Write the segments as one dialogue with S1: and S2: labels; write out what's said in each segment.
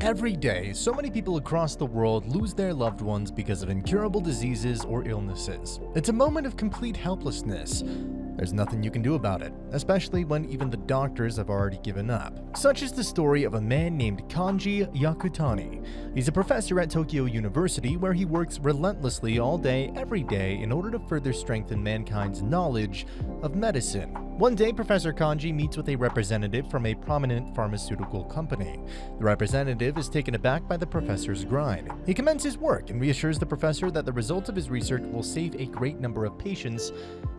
S1: Every day, so many people across the world lose their loved ones because of incurable diseases or illnesses. It's a moment of complete helplessness. There's nothing you can do about it, especially when even the doctors have already given up. Such is the story of a man named Kanji Yutani. He's a professor at Tokyo University where he works relentlessly all day, every day in order to further strengthen mankind's knowledge of medicine. One day, Professor Kanji meets with a representative from a prominent pharmaceutical company. The representative is taken aback by the professor's grind. He commends his work and reassures the professor that the results of his research will save a great number of patients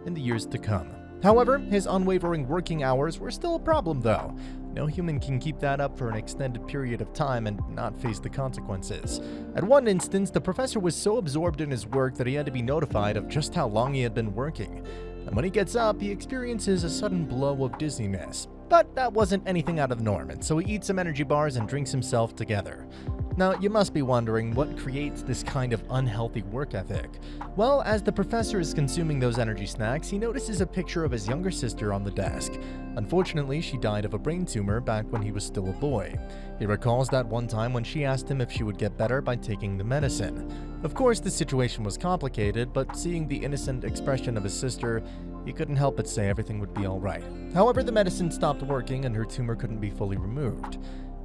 S1: in the years to come. However, his unwavering working hours were still a problem though. No human can keep that up for an extended period of time and not face the consequences. At one instance, the professor was so absorbed in his work that he had to be notified of just how long he had been working. And when he gets up, he experiences a sudden blow of dizziness. But that wasn't anything out of the norm, and so he eats some energy bars and drinks himself together. Now, you must be wondering what creates this kind of unhealthy work ethic. Well, as the professor is consuming those energy snacks, he notices a picture of his younger sister on the desk. Unfortunately, she died of a brain tumor back when he was still a boy. He recalls that one time when she asked him if she would get better by taking the medicine. Of course, the situation was complicated, but seeing the innocent expression of his sister, he couldn't help but say everything would be alright. However, the medicine stopped working and her tumor couldn't be fully removed.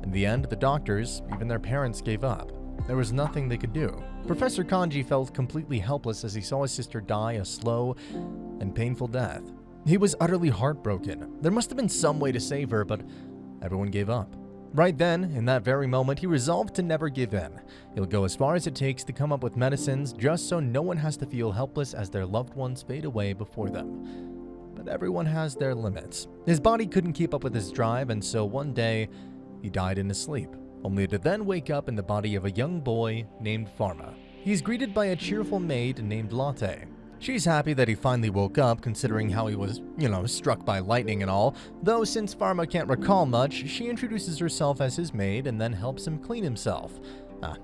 S1: In the end, the doctors, even their parents, gave up. There was nothing they could do. Professor Kanji felt completely helpless as he saw his sister die a slow and painful death. He was utterly heartbroken. There must have been some way to save her, but everyone gave up. Right then, in that very moment, he resolved to never give in. He'll go as far as it takes to come up with medicines just so no one has to feel helpless as their loved ones fade away before them. But everyone has their limits. His body couldn't keep up with his drive, and so one day, he died in his sleep, only to then wake up in the body of a young boy named Pharma. He's greeted by a cheerful maid named Latte. She's happy that he finally woke up, considering how he was, struck by lightning and all, though since Pharma can't recall much, she introduces herself as his maid and then helps him clean himself.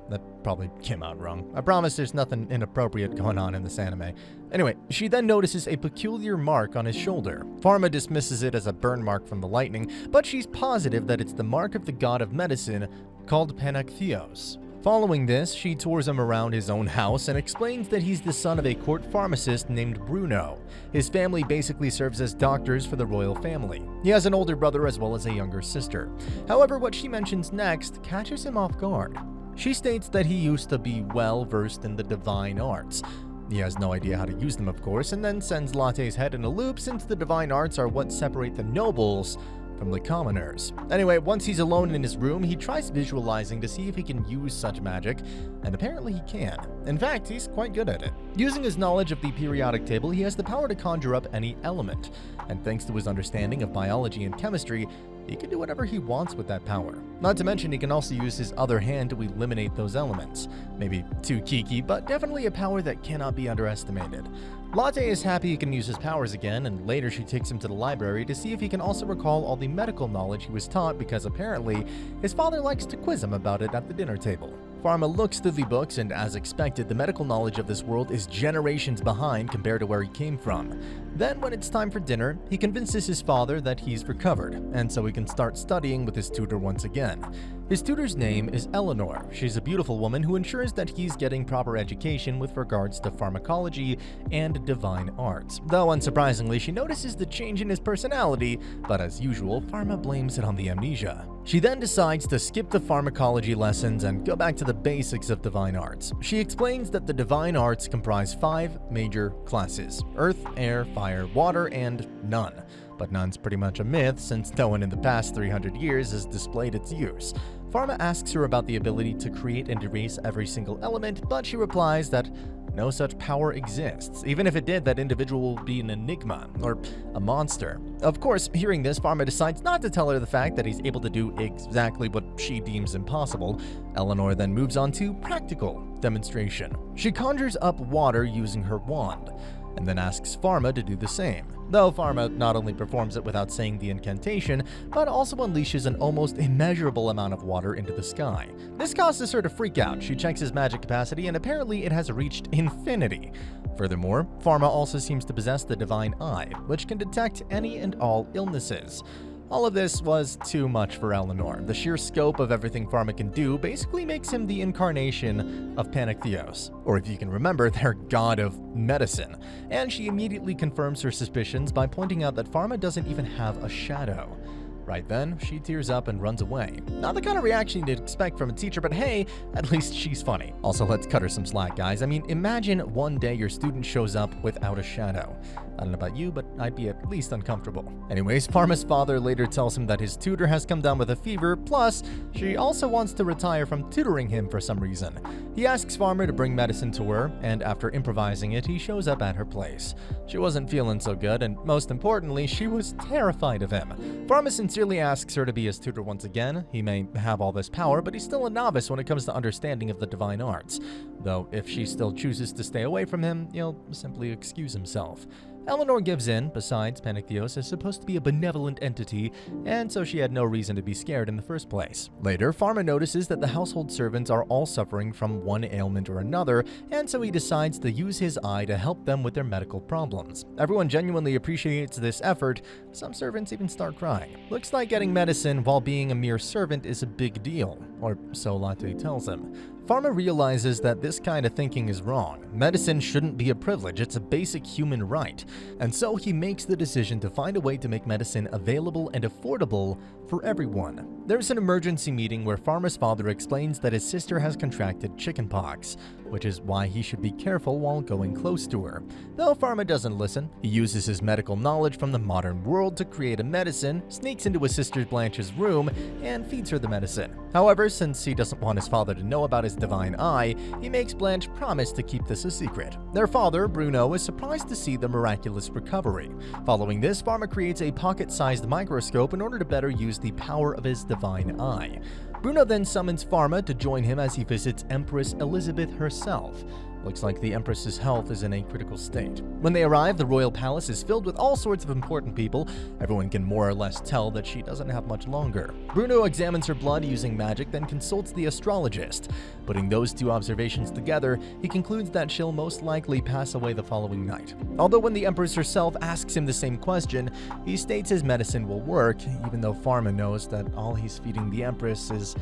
S1: That probably came out wrong. I promise there's nothing inappropriate going on in this anime. Anyway, she then notices a peculiar mark on his shoulder. Pharma dismisses it as a burn mark from the lightning, but she's positive that it's the mark of the god of medicine called Panactheos. Following this, she tours him around his own house and explains that he's the son of a court pharmacist named Bruno. His family basically serves as doctors for the royal family. He has an older brother as well as a younger sister. However, what she mentions next catches him off guard. She states that he used to be well versed in the divine arts. He has no idea how to use them, of course, and then sends Latte's head in a loop since the divine arts are what separate the nobles from the commoners. Anyway, once he's alone in his room, he tries visualizing to see if he can use such magic, and apparently he can. In fact, he's quite good at it. Using his knowledge of the periodic table, he has the power to conjure up any element, and thanks to his understanding of biology and chemistry, he can do whatever he wants with that power. Not to mention, he can also use his other hand to eliminate those elements. Maybe too kiki, but definitely a power that cannot be underestimated. Latte is happy he can use his powers again, and later she takes him to the library to see if he can also recall all the medical knowledge he was taught because apparently his father likes to quiz him about it at the dinner table. Pharma looks through the books and, as expected, the medical knowledge of this world is generations behind compared to where he came from. Then, when it's time for dinner, he convinces his father that he's recovered, and so he can start studying with his tutor once again. His tutor's name is Eleanor. She's a beautiful woman who ensures that he's getting proper education with regards to pharmacology and divine arts. Though, unsurprisingly, she notices the change in his personality, but as usual, Pharma blames it on the amnesia. She then decides to skip the pharmacology lessons and go back to the basics of divine arts. She explains that the divine arts comprise 5 major classes: earth, air, fire, water, and none. But none's pretty much a myth since no one in the past 300 years has displayed its use. Pharma asks her about the ability to create and erase every single element, but she replies that no such power exists. Even if it did, that individual would be an enigma, or a monster. Of course, hearing this, Pharma decides not to tell her the fact that he's able to do exactly what she deems impossible. Eleanor then moves on to practical demonstration. She conjures up water using her wand, and then asks Pharma to do the same. Though Pharma not only performs it without saying the incantation, but also unleashes an almost immeasurable amount of water into the sky. This causes her to freak out. She checks his magic capacity, and apparently it has reached infinity. Furthermore, Pharma also seems to possess the divine eye, which can detect any and all illnesses. All of this was too much for Eleanor. The sheer scope of everything Pharma can do basically makes him the incarnation of Panic Theos, or if you can remember, their god of medicine. And she immediately confirms her suspicions by pointing out that Pharma doesn't even have a shadow. Right then, she tears up and runs away. Not the kind of reaction you'd expect from a teacher, but hey, at least she's funny. Also, let's cut her some slack, guys. I mean, imagine one day your student shows up without a shadow. I don't know about you, but I'd be at least uncomfortable. Anyways, Pharma's father later tells him that his tutor has come down with a fever, plus she also wants to retire from tutoring him for some reason. He asks Pharma to bring medicine to her, and after improvising it, he shows up at her place. She wasn't feeling so good, and most importantly, she was terrified of him. Pharma sincerely asks her to be his tutor once again. He may have all this power, but he's still a novice when it comes to understanding of the divine arts. Though if she still chooses to stay away from him, he'll simply excuse himself. Eleanor gives in. Besides, Panic Theos is supposed to be a benevolent entity, and so she had no reason to be scared in the first place. Later, Pharma notices that the household servants are all suffering from one ailment or another, and so he decides to use his eye to help them with their medical problems. Everyone genuinely appreciates this effort. Some servants even start crying. Looks like getting medicine while being a mere servant is a big deal, or so Latte tells him. Pharma realizes that this kind of thinking is wrong. Medicine shouldn't be a privilege, it's a basic human right. And so he makes the decision to find a way to make medicine available and affordable for everyone. There's an emergency meeting where Pharma's father explains that his sister has contracted chickenpox, which is why he should be careful while going close to her. Though Pharma doesn't listen, he uses his medical knowledge from the modern world to create a medicine, sneaks into his sister Blanche's room, and feeds her the medicine. However, since he doesn't want his father to know about his divine eye, he makes Blanche promise to keep this a secret. Their father, Bruno, is surprised to see the miraculous recovery. Following this, Pharma creates a pocket-sized microscope in order to better use the power of his divine eye. Bruno then summons Pharma to join him as he visits Empress Elizabeth herself. Looks like the Empress's health is in a critical state. When they arrive, the royal palace is filled with all sorts of important people. Everyone can more or less tell that she doesn't have much longer. Bruno examines her blood using magic, then consults the astrologist. Putting those two observations together, he concludes that she'll most likely pass away the following night. Although when the Empress herself asks him the same question, he states his medicine will work, even though Pharma knows that all he's feeding the Empress is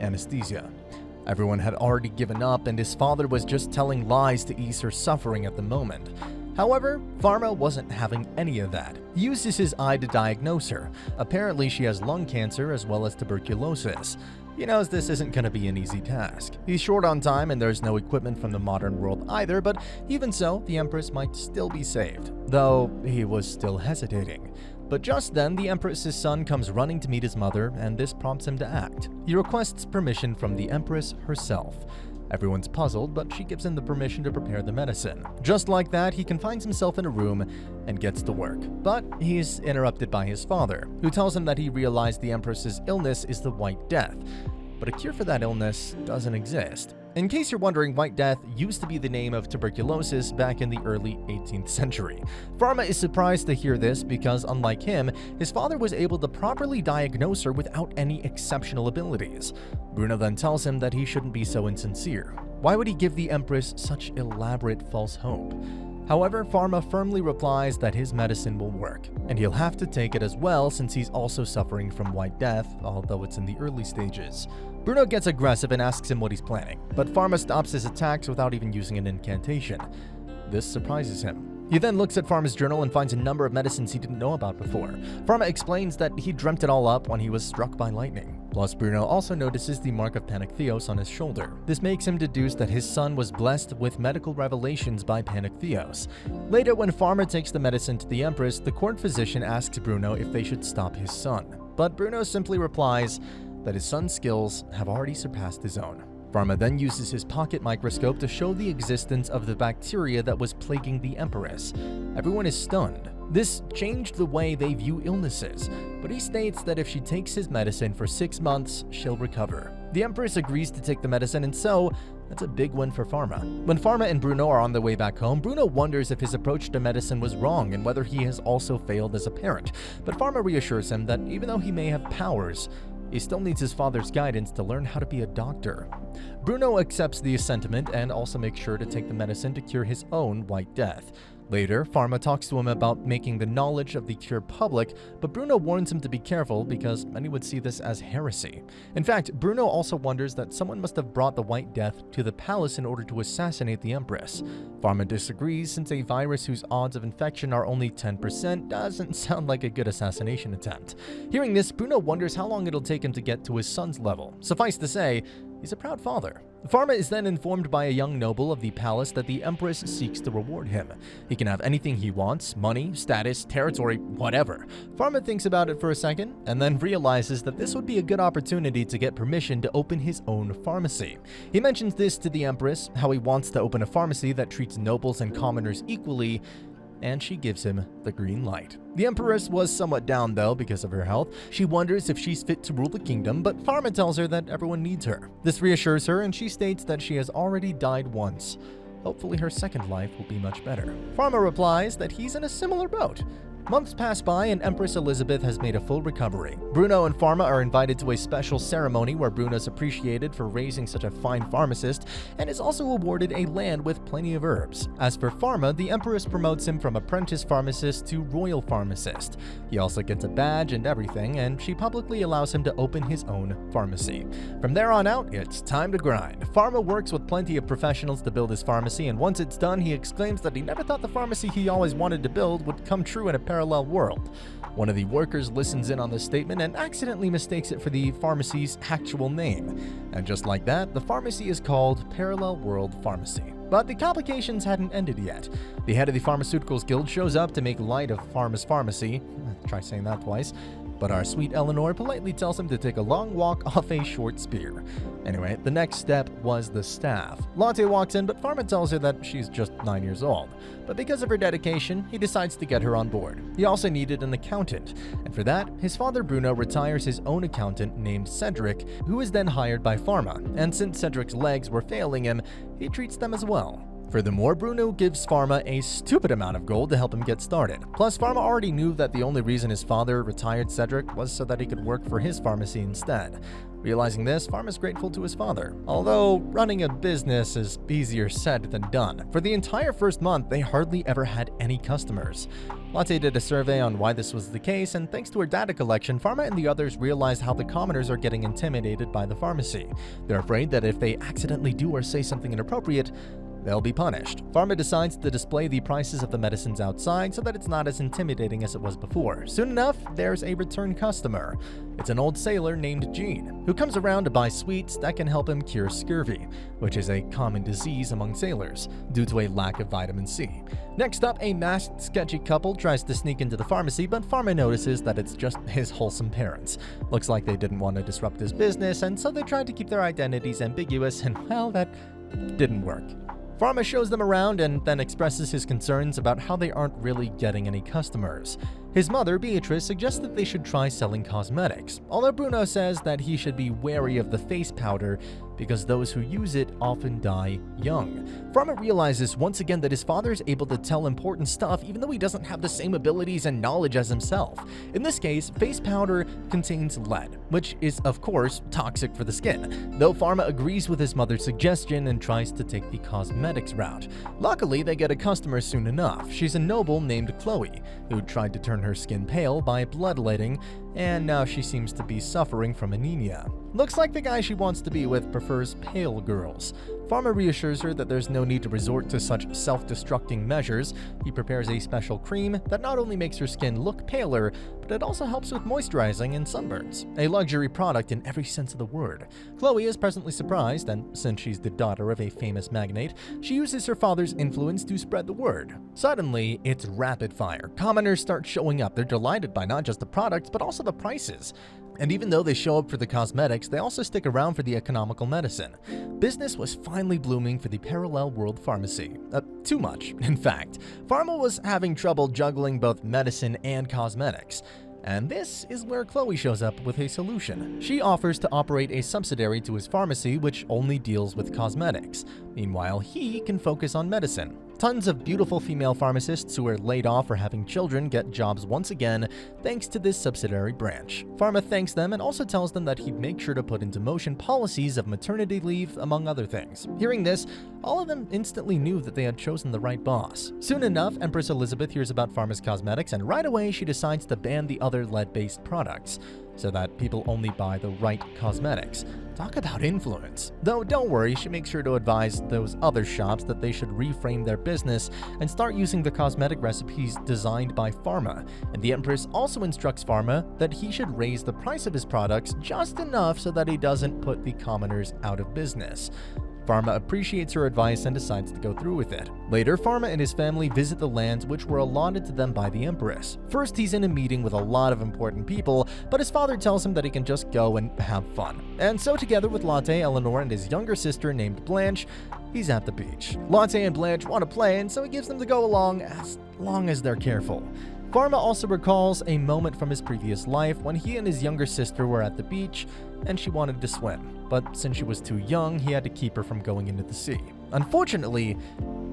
S1: anesthesia. Everyone had already given up, and his father was just telling lies to ease her suffering at the moment. However, Pharma wasn't having any of that. He uses his eye to diagnose her. Apparently, she has lung cancer as well as tuberculosis. He knows this isn't going to be an easy task. He's short on time and there's no equipment from the modern world either, but even so, the Empress might still be saved, though he was still hesitating. But just then, the Empress's son comes running to meet his mother, and this prompts him to act. He requests permission from the Empress herself. Everyone's puzzled, but she gives him the permission to prepare the medicine. Just like that, he confines himself in a room and gets to work. But he's interrupted by his father, who tells him that he realized the Empress's illness is the White Death. But a cure for that illness doesn't exist. In case you're wondering, White Death used to be the name of tuberculosis back in the early 18th century. Pharma is surprised to hear this because, unlike him, his father was able to properly diagnose her without any exceptional abilities. Bruno then tells him that he shouldn't be so insincere. Why would he give the Empress such elaborate false hope? However, Pharma firmly replies that his medicine will work, and he'll have to take it as well since he's also suffering from White Death, although it's in the early stages. Bruno gets aggressive and asks him what he's planning, but Pharma stops his attacks without even using an incantation. This surprises him. He then looks at Pharma's journal and finds a number of medicines he didn't know about before. Pharma explains that he dreamt it all up when he was struck by lightning. Plus, Bruno also notices the mark of Panic Theos on his shoulder. This makes him deduce that his son was blessed with medical revelations by Panic Theos. Later, when Pharma takes the medicine to the Empress, the court physician asks Bruno if they should stop his son. But Bruno simply replies that his son's skills have already surpassed his own. Pharma then uses his pocket microscope to show the existence of the bacteria that was plaguing the Empress. Everyone is stunned. This changed the way they view illnesses, but he states that if she takes his medicine for 6 months, she'll recover. The Empress agrees to take the medicine, and so that's a big win for Pharma. When Pharma and Bruno are on their way back home, Bruno wonders if his approach to medicine was wrong and whether he has also failed as a parent. But Pharma reassures him that even though he may have powers, he still needs his father's guidance to learn how to be a doctor. Bruno accepts the sentiment and also makes sure to take the medicine to cure his own White Death. Later, Pharma talks to him about making the knowledge of the cure public, but Bruno warns him to be careful because many would see this as heresy. In fact, Bruno also wonders that someone must have brought the White Death to the palace in order to assassinate the Empress. Pharma disagrees since a virus whose odds of infection are only 10% doesn't sound like a good assassination attempt. Hearing this, Bruno wonders how long it'll take him to get to his son's level. Suffice to say, he's a proud father. Pharma is then informed by a young noble of the palace that the Empress seeks to reward him. He can have anything he wants: money, status, territory, whatever. Pharma thinks about it for a second and then realizes that this would be a good opportunity to get permission to open his own pharmacy. He mentions this to the Empress, how he wants to open a pharmacy that treats nobles and commoners equally, and she gives him the green light. The Empress was somewhat down though because of her health. She wonders if she's fit to rule the kingdom, but Pharma tells her that everyone needs her. This reassures her, and she states that she has already died once. Hopefully her second life will be much better. Pharma replies that he's in a similar boat. Months pass by and Empress Elizabeth has made a full recovery. Bruno and Pharma are invited to a special ceremony where Bruno's appreciated for raising such a fine pharmacist and is also awarded a land with plenty of herbs. As for Pharma, the Empress promotes him from apprentice pharmacist to royal pharmacist. He also gets a badge and everything, and she publicly allows him to open his own pharmacy. From there on out, it's time to grind. Pharma works with plenty of professionals to build his pharmacy, and once it's done, he exclaims that he never thought the pharmacy he always wanted to build would come true in a parallel world. One of the workers listens in on this statement and accidentally mistakes it for the pharmacy's actual name. And just like that, the pharmacy is called Parallel World Pharmacy. But the complications hadn't ended yet. The head of the Pharmaceuticals Guild shows up to make light of Pharma's pharmacy. Try saying that twice. But our sweet Eleanor politely tells him to take a long walk off a short spear. Anyway, the next step was the staff. Latte walks in, but Pharma tells her that she's just 9 years old. But because of her dedication, he decides to get her on board. He also needed an accountant, and for that, his father Bruno retires his own accountant named Cedric, who is then hired by Pharma, and since Cedric's legs were failing him, he treats them as well. Furthermore, Bruno gives Pharma a stupid amount of gold to help him get started. Plus, Pharma already knew that the only reason his father retired Cedric was so that he could work for his pharmacy instead. Realizing this, Pharma's grateful to his father. Although, running a business is easier said than done. For the entire first month, they hardly ever had any customers. Latte did a survey on why this was the case, and thanks to her data collection, Pharma and the others realized how the commoners are getting intimidated by the pharmacy. They're afraid that if they accidentally do or say something inappropriate, they'll be punished. Pharma decides to display the prices of the medicines outside so that it's not as intimidating as it was before. Soon enough, there's a return customer. It's an old sailor named Jean, who comes around to buy sweets that can help him cure scurvy, which is a common disease among sailors due to a lack of vitamin C. Next up, a masked, sketchy couple tries to sneak into the pharmacy, but Pharma notices that it's just his wholesome parents. Looks like they didn't want to disrupt his business, and so they tried to keep their identities ambiguous, and well, that didn't work. Pharma shows them around and then expresses his concerns about how they aren't really getting any customers. His mother, Beatrice, suggests that they should try selling cosmetics, although Bruno says that he should be wary of the face powder because those who use it often die young. Pharma realizes once again that his father is able to tell important stuff even though he doesn't have the same abilities and knowledge as himself. In this case, face powder contains lead, which is of course toxic for the skin, though Pharma agrees with his mother's suggestion and tries to take the cosmetics route. Luckily, they get a customer soon enough. She's a noble named Chloe, who tried to turn her skin pale by bloodletting, and now she seems to be suffering from anemia. Looks like the guy she wants to be with prefers pale girls. Pharma reassures her that there's no need to resort to such self-destructing measures. He prepares a special cream that not only makes her skin look paler, but it also helps with moisturizing and sunburns. A luxury product in every sense of the word. Chloe is presently surprised, and since she's the daughter of a famous magnate, she uses her father's influence to spread the word. Suddenly, it's rapid fire. Commoners start showing up. They're delighted by not just the products, but also the prices. And even though they show up for the cosmetics, they also stick around for the economical medicine. Business was finally blooming for the Parallel World Pharmacy. Too much, in fact. Pharma was having trouble juggling both medicine and cosmetics. And this is where Chloe shows up with a solution. She offers to operate a subsidiary to his pharmacy which only deals with cosmetics. Meanwhile, he can focus on medicine. Tons of beautiful female pharmacists who were laid off for having children get jobs once again thanks to this subsidiary branch. Pharma thanks them and also tells them that he'd make sure to put into motion policies of maternity leave, among other things. Hearing this, all of them instantly knew that they had chosen the right boss. Soon enough, Empress Elizabeth hears about Pharma's cosmetics, and right away she decides to ban the other lead-based products, so that people only buy the right cosmetics. Talk about influence. Though don't worry, she makes sure to advise those other shops that they should reframe their business and start using the cosmetic recipes designed by Pharma. And the Empress also instructs Pharma that he should raise the price of his products just enough so that he doesn't put the commoners out of business. Pharma appreciates her advice and decides to go through with it. Later, Pharma and his family visit the lands which were allotted to them by the Empress. First, he's in a meeting with a lot of important people, but his father tells him that he can just go and have fun. And so together with Latte, Eleanor, and his younger sister named Blanche, he's at the beach. Latte and Blanche want to play, and so he gives them to go along as long as they're careful. Pharma also recalls a moment from his previous life when he and his younger sister were at the beach and she wanted to swim, but since she was too young, he had to keep her from going into the sea. Unfortunately,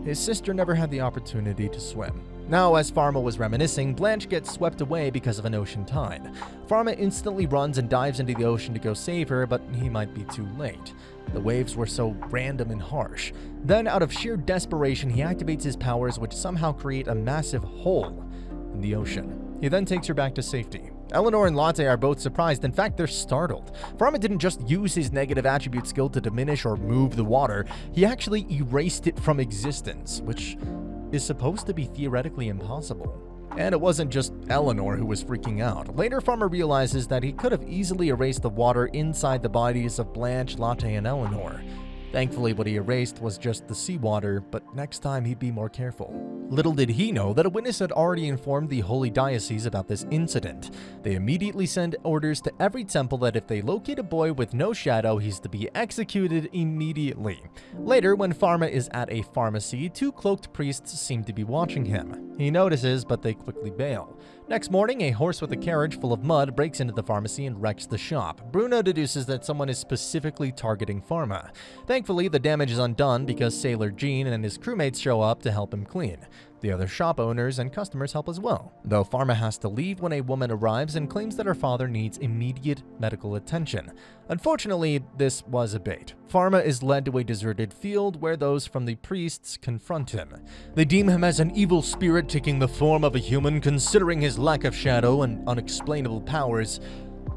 S1: his sister never had the opportunity to swim. Now, as Pharma was reminiscing, Blanche gets swept away because of an ocean tide. Pharma instantly runs and dives into the ocean to go save her, but he might be too late. The waves were so random and harsh. Then, out of sheer desperation, he activates his powers, which somehow create a massive hole in the ocean. He then takes her back to safety. Eleanor and Latte are both surprised. In fact, they're startled. Pharma didn't just use his negative attribute skill to diminish or move the water, he actually erased it from existence, which is supposed to be theoretically impossible. And it wasn't just Eleanor who was freaking out. Later, Pharma realizes that he could have easily erased the water inside the bodies of Blanche, Latte, and Eleanor. Thankfully, what he erased was just the seawater, but next time he'd be more careful. Little did he know that a witness had already informed the Holy Diocese about this incident. They immediately send orders to every temple that if they locate a boy with no shadow, he's to be executed immediately. Later, when Pharma is at a pharmacy, two cloaked priests seem to be watching him. He notices, but they quickly bail. Next morning, a horse with a carriage full of mud breaks into the pharmacy and wrecks the shop. Bruno deduces that someone is specifically targeting Pharma. Thankfully, the damage is undone because Sailor Jean and his crewmates show up to help him clean. The other shop owners and customers help as well, though Pharma has to leave when a woman arrives and claims that her father needs immediate medical attention. Unfortunately, this was a bait. Pharma is led to a deserted field where those from the priests confront him. They deem him as an evil spirit taking the form of a human, considering his lack of shadow and unexplainable powers,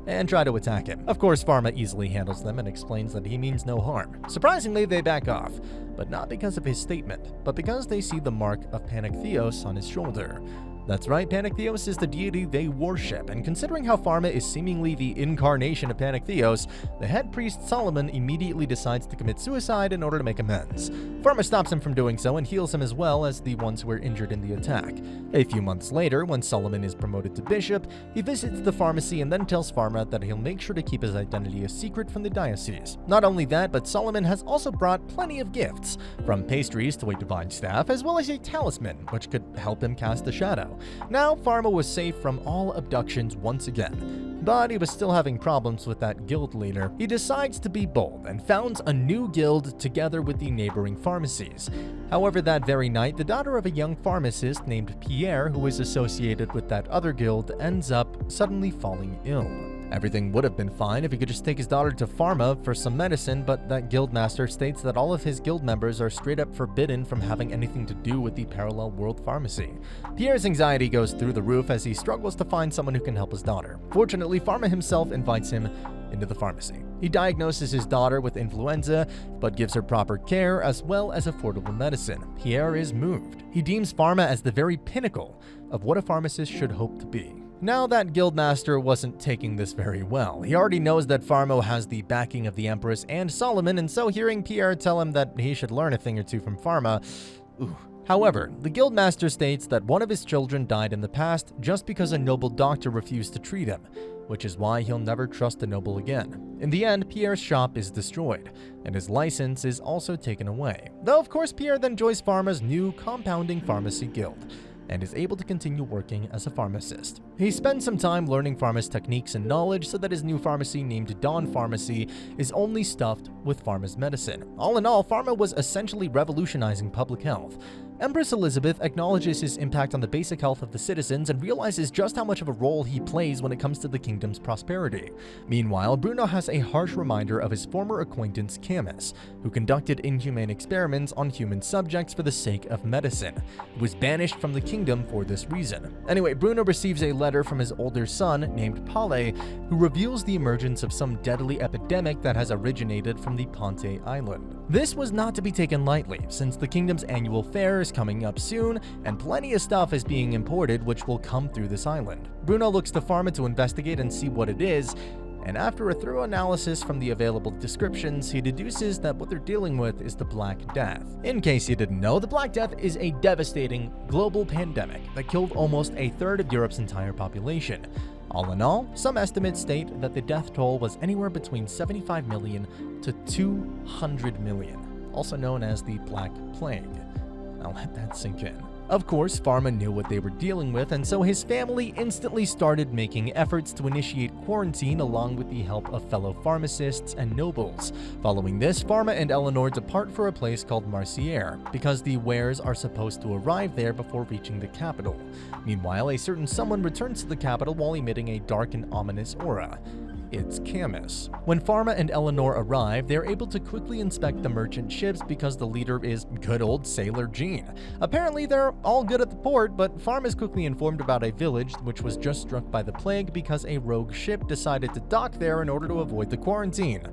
S1: and try to attack him. Of course, Pharma easily handles them and explains that he means no harm. Surprisingly, they back off, but not because of his statement, but because they see the mark of Panic-Theos on his shoulder. That's right, Panic-Theos is the deity they worship, and considering how Pharma is seemingly the incarnation of Panic-Theos, the head priest Solomon immediately decides to commit suicide in order to make amends. Pharma stops him from doing so and heals him as well as the ones who were injured in the attack. A few months later, when Solomon is promoted to bishop, he visits the pharmacy and then tells Pharma that he'll make sure to keep his identity a secret from the diocese. Not only that, but Solomon has also brought plenty of gifts, from pastries to a divine staff, as well as a talisman, which could help him cast a shadow. Now, Pharma was safe from all abductions once again, but he was still having problems with that guild leader. He decides to be bold and founds a new guild together with the neighboring pharmacies. However, that very night, the daughter of a young pharmacist named Pierre, who is associated with that other guild, ends up suddenly falling ill. Everything would have been fine if he could just take his daughter to Pharma for some medicine, but that guildmaster states that all of his guild members are straight up forbidden from having anything to do with the parallel world pharmacy. Pierre's anxiety goes through the roof as he struggles to find someone who can help his daughter. Fortunately, Pharma himself invites him into the pharmacy. He diagnoses his daughter with influenza, but gives her proper care as well as affordable medicine. Pierre is moved. He deems Pharma as the very pinnacle of what a pharmacist should hope to be. Now that Guildmaster wasn't taking this very well. He already knows that Pharma has the backing of the Empress and Solomon, and so hearing Pierre tell him that he should learn a thing or two from Pharma, However, the Guildmaster states that one of his children died in the past just because a noble doctor refused to treat him, which is why he'll never trust a noble again. In the end, Pierre's shop is destroyed, and his license is also taken away. Though, of course, Pierre then joins Pharma's new compounding pharmacy guild, and is able to continue working as a pharmacist. He spends some time learning Pharma's techniques and knowledge so that his new pharmacy named Dawn Pharmacy is only stuffed with Pharma's medicine. All in all, Pharma was essentially revolutionizing public health. Empress Elizabeth acknowledges his impact on the basic health of the citizens and realizes just how much of a role he plays when it comes to the kingdom's prosperity. Meanwhile, Bruno has a harsh reminder of his former acquaintance Camus, who conducted inhumane experiments on human subjects for the sake of medicine. He was banished from the kingdom for this reason. Anyway, Bruno receives a letter from his older son named Pale, who reveals the emergence of some deadly epidemic that has originated from the Ponte Island. This was not to be taken lightly, since the kingdom's annual fair is coming up soon, and plenty of stuff is being imported which will come through this island. Bruno looks to Pharma to investigate and see what it is, and after a thorough analysis from the available descriptions, he deduces that what they're dealing with is the Black Death. In case you didn't know, the Black Death is a devastating global pandemic that killed almost a third of Europe's entire population. All in all, some estimates state that the death toll was anywhere between 75 million to 200 million, also known as the Black Plague. Now let that sink in. Of course, Pharma knew what they were dealing with, and so his family instantly started making efforts to initiate quarantine along with the help of fellow pharmacists and nobles. Following this, Pharma and Eleanor depart for a place called Marcière, because the wares are supposed to arrive there before reaching the capital. Meanwhile, a certain someone returns to the capital while emitting a dark and ominous aura. It's Camus. When Pharma and Eleanor arrive, they're able to quickly inspect the merchant ships because the leader is good old Sailor Jean. Apparently, they're all good at the port, but Pharma is quickly informed about a village which was just struck by the plague because a rogue ship decided to dock there in order to avoid the quarantine.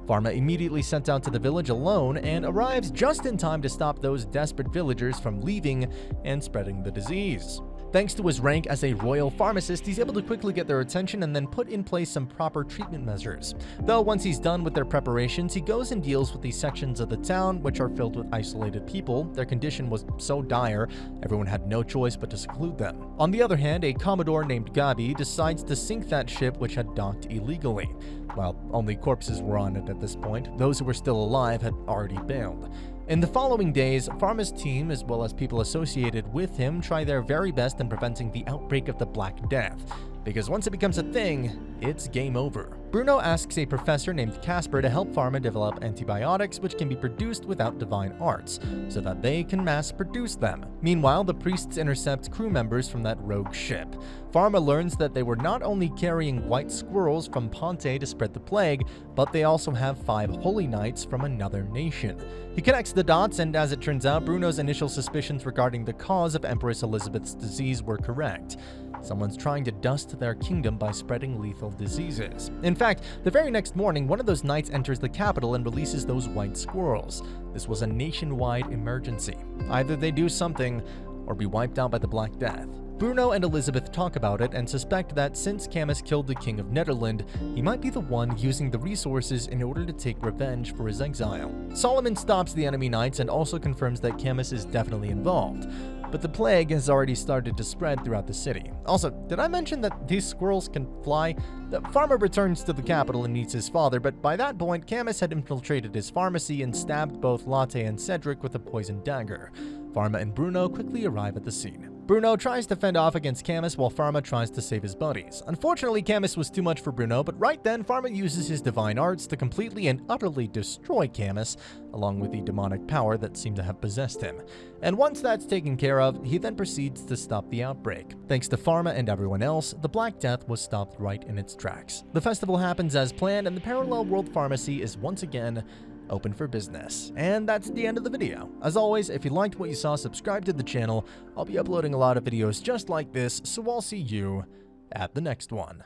S1: Pharma immediately sent out to the village alone and arrives just in time to stop those desperate villagers from leaving and spreading the disease. Thanks to his rank as a royal pharmacist, he's able to quickly get their attention and then put in place some proper treatment measures. Though once he's done with their preparations, he goes and deals with these sections of the town which are filled with isolated people. Their condition was so dire, everyone had no choice but to seclude them. On the other hand, a commodore named Gabi decides to sink that ship which had docked illegally. While only corpses were on it at this point, those who were still alive had already bailed. In the following days, Pharma's team, as well as people associated with him, try their very best in preventing the outbreak of the Black Death, because once it becomes a thing, it's game over. Bruno asks a professor named Casper to help Pharma develop antibiotics which can be produced without divine arts, so that they can mass produce them. Meanwhile, the priests intercept crew members from that rogue ship. Pharma learns that they were not only carrying white squirrels from Ponte to spread the plague, but they also have 5 holy knights from another nation. He connects the dots, and as it turns out, Bruno's initial suspicions regarding the cause of Empress Elizabeth's disease were correct. Someone's trying to dust their kingdom by spreading lethal diseases. In fact, the very next morning, one of those knights enters the capital and releases those white squirrels. This was a nationwide emergency. Either they do something, or be wiped out by the Black Death. Bruno and Elizabeth talk about it and suspect that since Camus killed the King of Netherland, he might be the one using the resources in order to take revenge for his exile. Solomon stops the enemy knights and also confirms that Camus is definitely involved. But the plague has already started to spread throughout the city. Also, did I mention that these squirrels can fly? The farmer returns to the capital and meets his father, but by that point, Camus had infiltrated his pharmacy and stabbed both Latte and Cedric with a poisoned dagger. Pharma and Bruno quickly arrive at the scene. Bruno tries to fend off against Camus while Pharma tries to save his buddies. Unfortunately, Camus was too much for Bruno, but right then, Pharma uses his divine arts to completely and utterly destroy Camus, along with the demonic power that seemed to have possessed him. And once that's taken care of, he then proceeds to stop the outbreak. Thanks to Pharma and everyone else, the Black Death was stopped right in its tracks. The festival happens as planned, and the Parallel World Pharmacy is once again open for business. And that's the end of the video. As always, if you liked what you saw, subscribe to the channel. I'll be uploading a lot of videos just like this, so I'll see you at the next one.